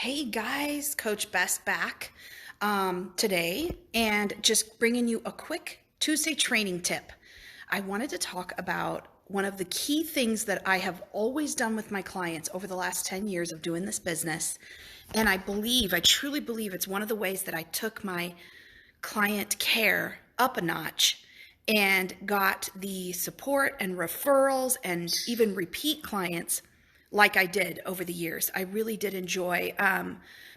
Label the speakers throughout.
Speaker 1: Hey guys, Coach Bess back today and just bringing you a quick Tuesday training tip. I wanted to talk about one of the key things that I have always done with my clients over the last 10 years of doing this business. And I truly believe it's one of the ways that I took my client care up a notch and got the support and referrals and even repeat clients like I did over the years. I really did enjoy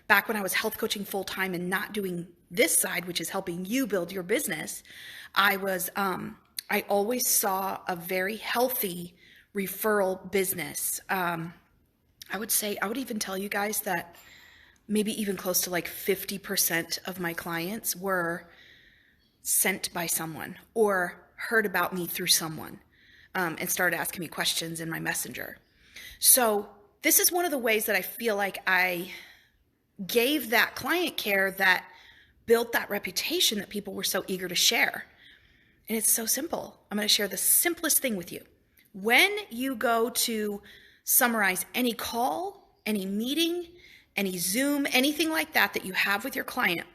Speaker 1: back when I was health coaching full time and not doing this side, which is helping you build your business. I always saw a very healthy referral business. I would even tell you guys that maybe even close to like 50% of my clients were sent by someone or heard about me through someone and started asking me questions in my messenger. So this is one of the ways that I feel like I gave that client care that built that reputation that people were so eager to share. And it's so simple. I'm going to share the simplest thing with you. When you go to summarize any call, any meeting, any Zoom, anything like that you have with your client,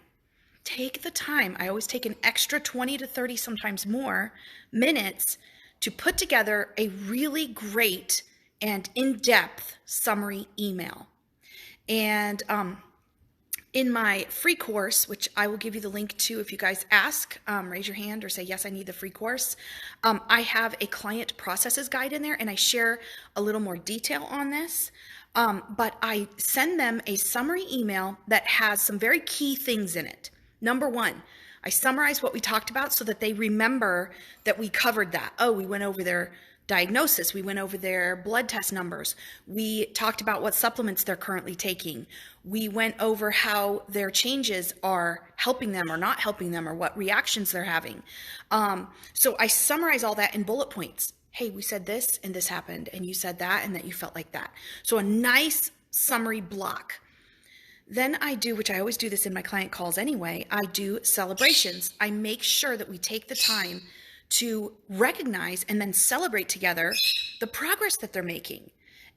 Speaker 1: take the time. I always take an extra 20 to 30, sometimes more minutes to put together a really great and in-depth summary email. And in my free course, which I will give you the link to if you guys ask, raise your hand or say, yes, I need the free course. I have a client processes guide in there and I share a little more detail on this. But I send them a summary email that has some very key things in it. Number one, I summarize what we talked about so that they remember that we covered that. Oh, we went over their diagnosis. We went over their blood test numbers. We talked about what supplements they're currently taking. We went over how their changes are helping them or not helping them or what reactions they're having. So I summarize all that in bullet points. Hey, we said this and this happened and you said that and that you felt like that. So a nice summary block. Then I do, which I always do this in my client calls anyway, I do celebrations. I make sure that we take the time to recognize and then celebrate together the progress that they're making.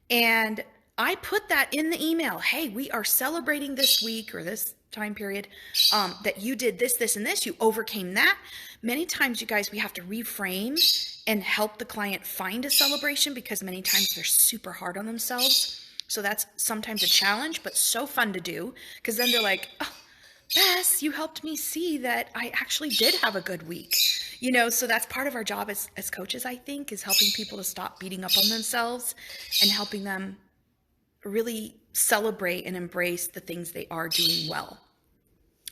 Speaker 1: And I put that in the email. Hey, we are celebrating this week or this time period that you did this, this, and this. You overcame that. Many times, you guys, we have to reframe and help the client find a celebration because many times they're super hard on themselves. So that's sometimes a challenge, but so fun to do because then they're like, oh, Bess, you helped me see that I actually did have a good week. So that's part of our job as coaches, I think, is helping people to stop beating up on themselves and helping them really celebrate and embrace the things they are doing well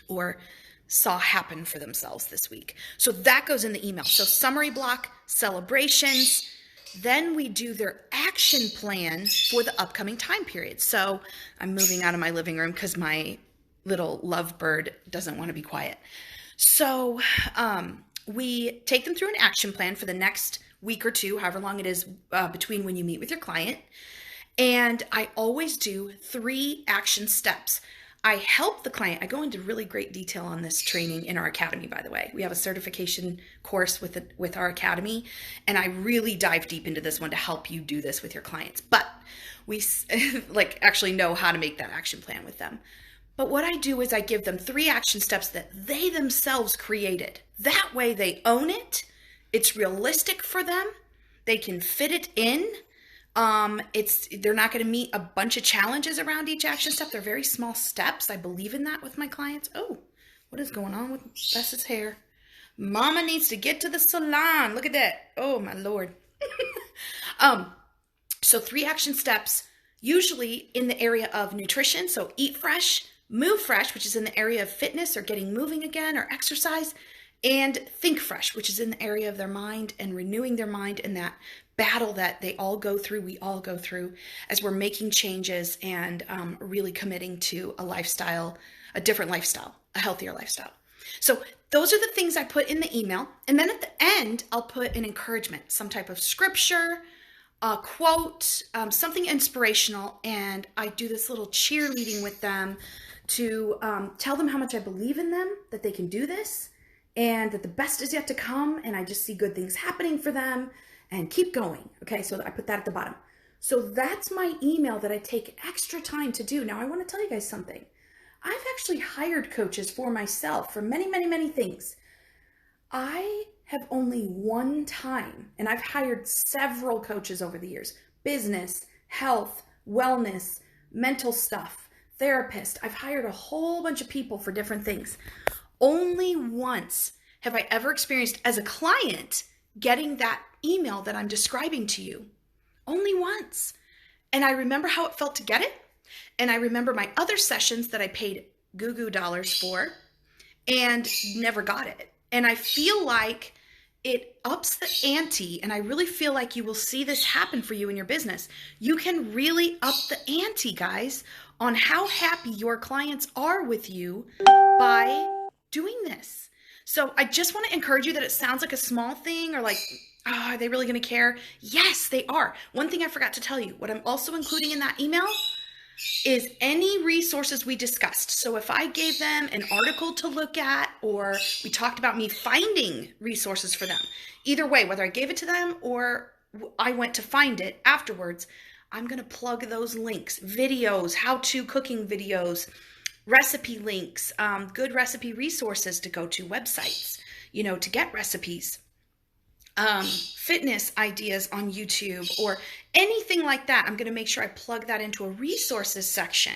Speaker 1: or saw happen for themselves this week. So that goes in the email. So summary block, celebrations. Then we do their action plan for the upcoming time period. So I'm moving out of my living room because my little lovebird doesn't want to be quiet. So we take them through an action plan for the next week or two, however long it is between when you meet with your client. And I always do 3 action steps. I help the client. I go into really great detail on this training in our academy, by the way. We have a certification course with our academy, and I really dive deep into this one to help you do this with your clients. But we actually know how to make that action plan with them. But what I do is I give them 3 action steps that they themselves created. That way they own it. It's realistic for them. They can fit it in. They're not going to meet a bunch of challenges around each action step. They're very small steps. I believe in that with my clients. Oh, what is going on with Bess's hair? Mama needs to get to the salon. Look at that. Oh, my Lord. So 3 action steps, usually in the area of nutrition. So eat fresh, move fresh, which is in the area of fitness or getting moving again or exercise, and think fresh, which is in the area of their mind and renewing their mind and that battle that we all go through as we're making changes and really committing to a different lifestyle, a healthier lifestyle. So those are the things I put in the email. And then at the end, I'll put an encouragement, some type of scripture, a quote, something inspirational. And I do this little cheerleading with them to tell them how much I believe in them, that they can do this, and that the best is yet to come. And I just see good things happening for them. And keep going. Okay, so I put that at the bottom. So that's my email that I take extra time to do. Now, I want to tell you guys something. I've actually hired coaches for myself for many, many, many things. I have only one time, and I've hired several coaches over the years, business, health, wellness, mental stuff, therapist. I've hired a whole bunch of people for different things. Only once have I ever experienced as a client getting that email that I'm describing to you. Only once. And I remember how it felt to get it. And I remember my other sessions that I paid goo dollars for and never got it. And I feel like it ups the ante, and I really feel like you will see this happen for you in your business. You can really up the ante, guys, on how happy your clients are with you by doing this. So I just want to encourage you that it sounds like a small thing or like, oh, are they really going to care? Yes, they are. One thing I forgot to tell you, what I'm also including in that email is any resources we discussed. So if I gave them an article to look at, or we talked about me finding resources for them, either way, whether I gave it to them or I went to find it afterwards, I'm going to plug those links, videos, how-to cooking videos, recipe links, good recipe resources to go to, websites, to get recipes, fitness ideas on YouTube or anything like that. I'm going to make sure I plug that into a resources section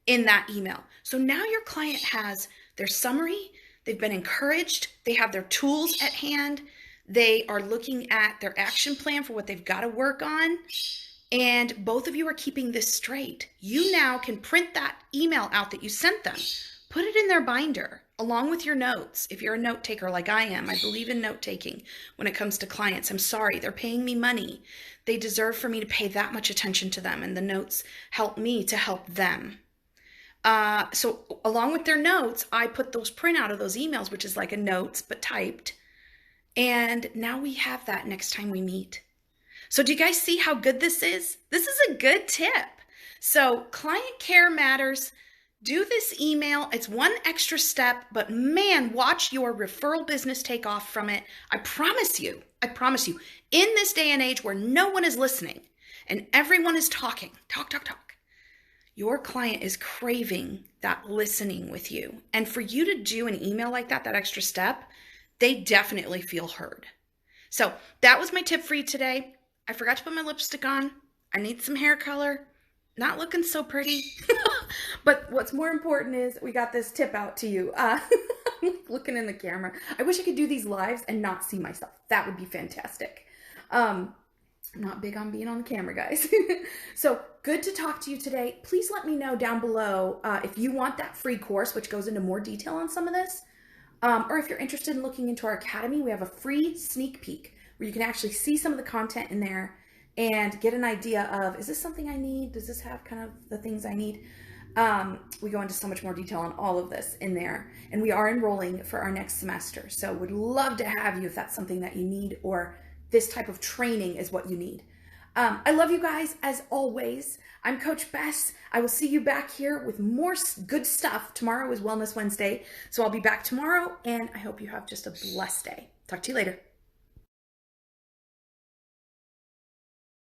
Speaker 1: in that email. So now your client has their summary, they've been encouraged, they have their tools at hand, they are looking at their action plan for what they've got to work on, and both of you are keeping this straight. You now can print that email out that you sent them, put it in their binder along with your notes. If you're a note taker like I am, I believe in note taking when it comes to clients. I'm sorry, they're paying me money. They deserve for me to pay that much attention to them, and the notes help me to help them. So along with their notes, I put those printout of those emails, which is like a notes but typed. And now we have that next time we meet. So do you guys see how good this is? This is a good tip. So client care matters. Do this email. It's one extra step, but man, watch your referral business take off from it. I promise you, in this day and age where no one is listening and everyone is talking, talk, your client is craving that listening with you. And for you to do an email like that extra step, they definitely feel heard. So that was my tip for you today. I forgot to put my lipstick on. I need some hair color. Not looking so pretty. But what's more important is we got this tip out to you. I'm looking in the camera. I wish I could do these lives and not see myself. That would be fantastic. I'm not big on being on the camera, guys. So good to talk to you today. Please let me know down below if you want that free course, which goes into more detail on some of this. Or if you're interested in looking into our academy, we have a free sneak peek where you can actually see some of the content in there and get an idea of, is this something I need? Does this have kind of the things I need? We go into so much more detail on all of this in there, and we are enrolling for our next semester. So would love to have you if that's something that you need, or this type of training is what you need. I love you guys as always. I'm Coach Bess. I will see you back here with more good stuff. Tomorrow is Wellness Wednesday, so I'll be back tomorrow, and I hope you have just a blessed day. Talk to you later.